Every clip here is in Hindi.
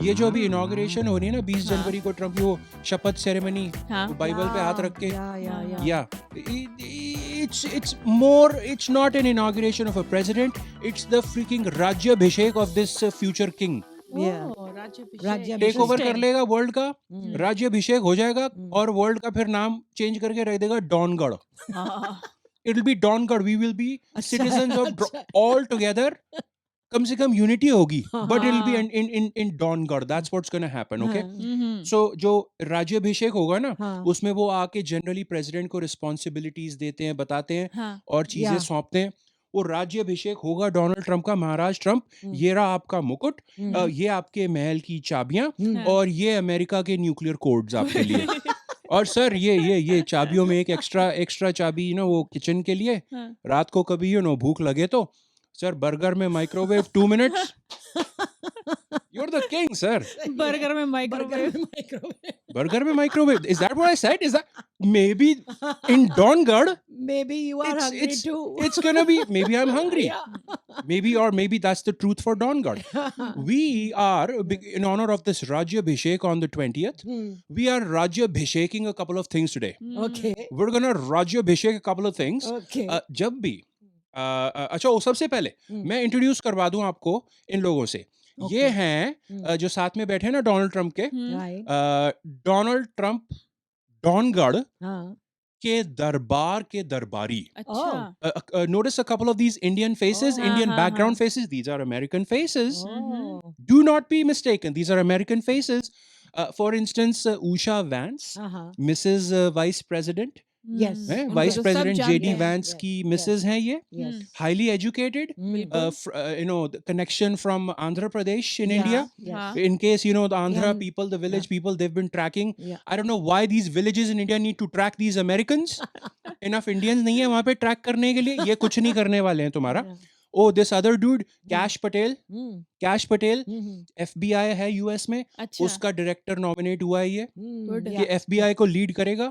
ये जो अभी इनॉग्रेशन हो रही है ना 20 हाँ। जनवरी को ट्रम्प की वो शपथ सेरेमनी हाँ। बाइबल पे हाथ रख के Yeah. या it's more it's not an inauguration of a president, it's the freaking राज्याभिषेक of this future king. Yeah. ओह, राज्याभिषेक। राज्याभिषेक। टेक ओवर कर Interesting. लेगा वर्ल्ड का, हम्म। राज्याभिषेक हो जाएगा हम्म। और वर्ल्ड का फिर नाम चेंज करके रख देगा डॉनगढ़. हाँ। It'll be डॉनगढ़. We will be अच्छा, citizens of अच्छा। all together. कम से कम यूनिटी होगी, but it'll be हाँ। in डॉनगढ़. That's what's gonna happen. Okay. हाँ, So जो राज्याभिषेक होगा ना हाँ, उसमें वो आके जनरली प्रेसिडेंट को रिस्पॉन्सिबिलिटीज देते हैं, बताते हैं हाँ। और चीजें या। सौंपते हैं. वो राज्याभिषेक होगा डोनाल्ड ट्रंप का. महाराज ट्रंप, हम्म। ये रहा आपका मुकुट, हम्म। ये आपके महल की चाबियां हम्म। हाँ। और ये अमेरिका के न्यूक्लियर कोड्स आपके लिए. और सर ये चाबियों में एक एक्स्ट्रा चाबी ना वो किचन के लिए, हाँ। रात को कभी भूख लगे तो सर बर्गर में microwave 2 minutes. You're the king, sir. Burger में माइक्रोवेव। Burger में microwave. Is that what I said? Is that maybe in Dongarh? Maybe you are hungry It's too. it's gonna be maybe I'm hungry. Yeah. Maybe that's the truth for Dongarh. We are in honor of this Rajyabhishek on the 20th. Hmm. We are Rajyabhisheking a couple of things today. Okay. We're gonna Rajyabhishek a couple of things. Okay. जब भी अच्छा वो सबसे पहले मैं इंट्रोड्यूस करवा दूं आपको इन लोगों से. ये हैं जो साथ में बैठे हैं ना डोनाल्ड ट्रंप के. Right. डोनाल्ड ट्रंप डॉनगढ़ हाँ. के दरबार के दरबारी. अच्छा। Notice a couple of these Indian faces, Oh. Indian हाँ, background हाँ. faces. These are American faces. Oh. Do not be mistaken. These are American faces. For instance, Usha Vance, हाँ. Mrs. Vice President. Yes. हैं? उनको Vice तो सब President जानते J.D. हैं। Vance Yes, की yes. Mrs. हैं ये. Yes. Highly educated. बिल्कुल। The connection from Andhra Pradesh in Yeah, India. yes. हाँ। In case the Andhra Yeah. people, the village people, they've been tracking. Yeah. I don't know why these villages in India need to track these Americans. Enough Indians नहीं है वहाँ पे track करने के लिए. ये कुछ नहीं करने वाले हैं तुम्हारा. Yeah. Oh, this other dude, Cash Patel. Hmm. Cash Patel, Hmm. FBI है US में. अच्छा। उसका डायरेक्टर नॉमिनेट हुआ है ये. Good. ये FBI को लीड करेगा.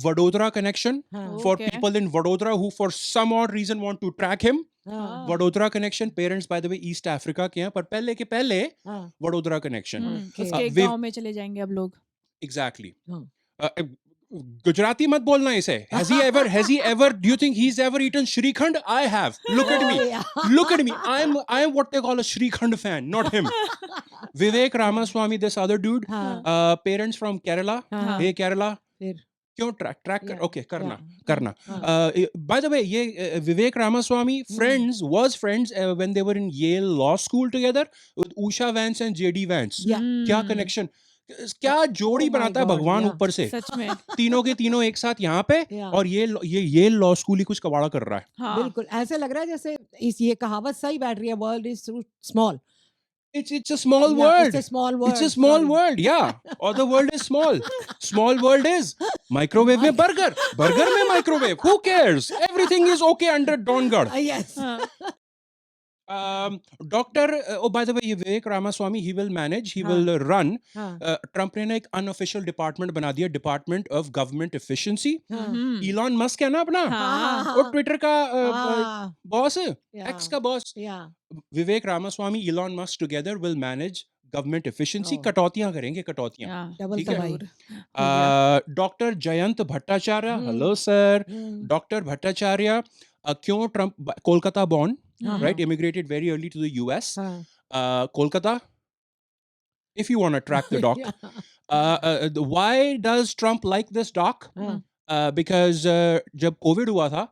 वडोदरा कनेक्शन हाँ. for Okay. people in Vadodara who for some odd reason want to track him. हाँ. Vadodara connection. Parents by the way east Africa के हैं पर पहले के पहले हाँ. वडोदरा कनेक्शन. Okay. उसके वे- गांव में चले जाएंगे अब लोग। एग्जैक्टली. हाँ. गुजराती मत बोलना इसे. Has he ever do you think he's ever eaten Shrikhand? I have. Look at me. Oh, yeah. Look at me. I'm what they call a Shrikhand fan, not him. Vivek Ramaswamy, this other dude. हाँ. Parents from Kerala. हाँ. Hey Kerala. फिर. क्यों ट्रैक कर. Yeah. ओके करना Yeah. करना. हाँ. By the way, ये Vivek Ramaswamy was friends when they were in Yale Law School together with Usha Vance and J.D. Vance. Yeah. क्या कनेक्शन, क्या जोड़ी Oh my बनाता है God, भगवान yeah. ऊपर से. सच में। तीनों के तीनों एक साथ यहाँ पे Yeah. और ये लॉ स्कूल ही कुछ कबाड़ा कर रहा है. हाँ। बिल्कुल ऐसे लग रहा है जैसे ये कहावत सही बैठ रही है. World is small. It's a small world. It's a small world. It's a small Sorry. world, yeah. Or the world is small. Small world is microwave में burger में microwave. Who cares? Everything is okay under Dongarh. Yes. हाँ। Doctor, oh by the way, ये Vivek Ramaswamy, he will manage, he हाँ. will run. हाँ. Trump ने ना एक unofficial department बना दिया, Department of Government Efficiency. हाँ. Elon Musk है ना अपना, हाँ। और Twitter का हाँ. Boss, Yeah. X का boss. Yeah. Vivek Ramaswamy, Elon Musk together will manage government efficiency. Oh. कटौतियां करेंगे, कटौतियां. हाँ। डबल ठीक है. तबाही. Doctor Jayant Bhattacharya, hello sir. Hmm. Doctor Bhattacharya क्यों ट्रम्प, कोलकाता बॉर्न, हाँ. right, immigrated very early to the US. हाँ. Kolkata, if you want to track the doc. Yeah. Why does Trump like this doc? हाँ. Because जब कोविड हुआ था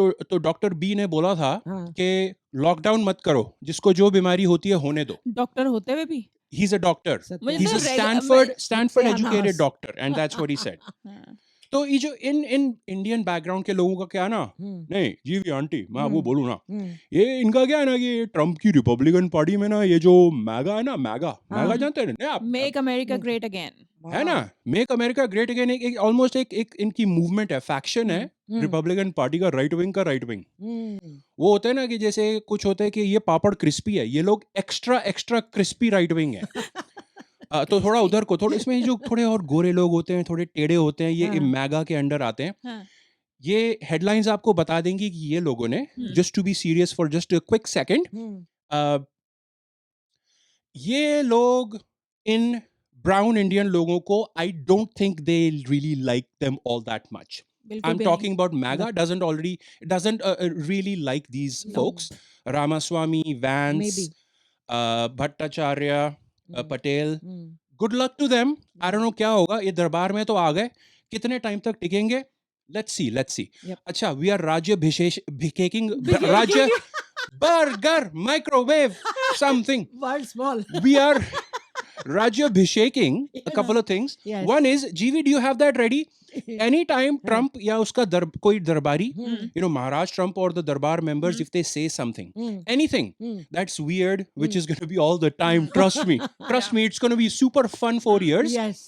तो डॉक्टर बी ने बोला था हाँ. कि लॉकडाउन मत करो, जिसको जो बीमारी होती है होने दो. डॉक्टर होते हुए भी। He's a doctor. मुझे He's तो a रेग- Stanford मैं- educated Sutyanas. doctor, and that's what he said. हाँ। तो ये जो इन इंडियन बैकग्राउंड के लोगों का क्या ना, हम्म. नहीं जीवी आंटी मैं वो हम्म. बोलूँ ना, हम्म. ये इनका क्या है ना कि ट्रम्प की रिपब्लिकन पार्टी में ना ये जो मैगा है ना, मैगा हाँ. जानते हैं ना आप, मेक अमेरिका ग्रेट अगेन। है ना, मेक अमेरिका ग्रेट अगेन. एक ऑलमोस्ट एक इनकी मूवमेंट है, फैक्शन है हम्म. रिपब्लिकन पार्टी का, राइट विंग का राइट विंग. हम्म. वो होता है ना कि जैसे कुछ होता है कि ये पापड़ क्रिस्पी है, ये लोग एक्स्ट्रा क्रिस्पी राइट विंग है. तो थोड़ा उधर को, थोड़ा इसमें जो थोड़े और गोरे लोग होते हैं, थोड़े टेढ़े होते हैं, ये हाँ. मैगा के अंडर आते हैं. हाँ। ये हेडलाइंस आपको बता देंगी कि ये लोगों ने, just to be serious for just a quick second, hmm. ये लोग इन ब्राउन इंडियन लोगों को I don't think they really like them all that much. बिल्कुल I'm भी नहीं. talking about MAGA doesn't really like these No. folks. Ramaswamy, Vance, Maybe. Bhattacharya, Mm. Patel. Mm. Good luck to them. I don't know क्या होगा. ये दरबार में तो आ गए. कितने टाइम तक टिकेंगे? Let's see. Yep. अच्छा, we are राज्य भिकेकिंग राज्य burger microwave something. Word small. We are Rajya Abhisheking a Yeah. couple of things. Yes. One is, GV, do you have that ready? Anytime Trump या उसका कोई दरबारी, Hmm. Maharaj Trump or the Darbar members, if they say something, Hmm. anything Hmm. that's weird, which is going to be all the time, trust me, it's going to be super fun 4 years. Yes.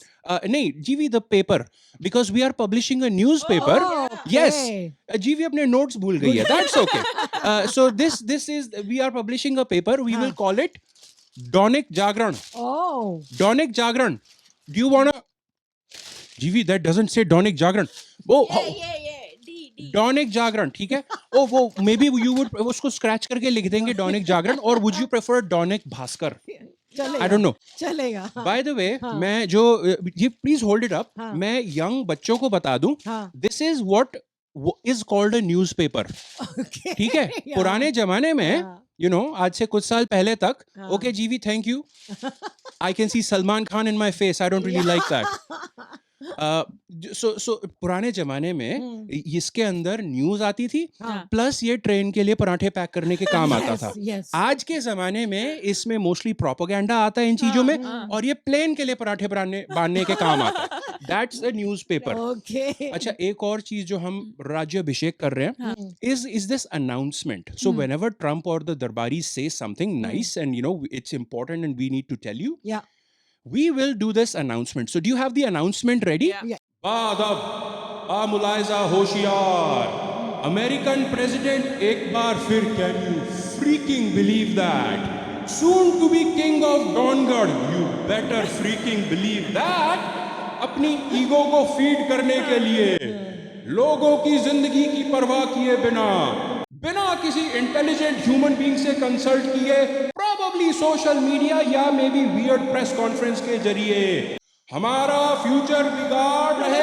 नहीं, GV, the paper, because we are publishing a newspaper. Oh, Yes. okay. GV अपने notes भूल गई है. That's okay. So this is, we are publishing a paper. We will call it Donic Jagran. Oh. Donic Jagran. Do you wanna? GV, that doesn't say Donic Jagran. Oh, Donic Jagran, ठीक है? Oh, वो maybe you would उसको scratch करके लिख देंगे Donic Jagran, or would you prefer Donic Bhaskar? चलेगा. I don't know. चलेगा. हाँ. By the way, हाँ. मैं जो ये please hold it up. हाँ. मैं young बच्चों को बता दूं. हाँ. This is what is called a newspaper. Okay. ठीक है? Yeah. पुराने जमाने में, हाँ. आज से कुछ साल पहले तक, हाँ. okay GV, thank you. I can see Salman Khan in my face. I don't really like that. So पुराने जमाने में इसके अंदर न्यूज आती थी, हाँ. प्लस ये ट्रेन के लिए पराठे पैक करने के काम आता था. Yes. आज के जमाने में इसमें मोस्टली प्रोपेगेंडा आता है इन चीजों में, हाँ. और ये प्लेन के लिए पराठे बांधने के काम आता है. That's a newspaper. Okay. अच्छा, एक और चीज जो हम राज्याभिषेक कर रहे हैं, हाँ. is this announcement. So whenever Trump or the Darbaris say something nice and it's important and we need to tell you, Yeah. we will do this announcement. So do you have the announcement ready? Yeah. बादब आ मुलायजा होशियार, अमेरिकन प्रेसिडेंट एक बार फिर, can you freaking believe that, soon to be king of डॉनगढ़, you better freaking believe that, अपनी ईगो को फीड करने के लिए लोगों की जिंदगी की परवाह किए बिना किसी इंटेलिजेंट ह्यूमन बीइंग से कंसल्ट किए, प्रोबेबली सोशल मीडिया या may be weird press conference के जरिए हमारा फ्यूचर बिगाड़ रहे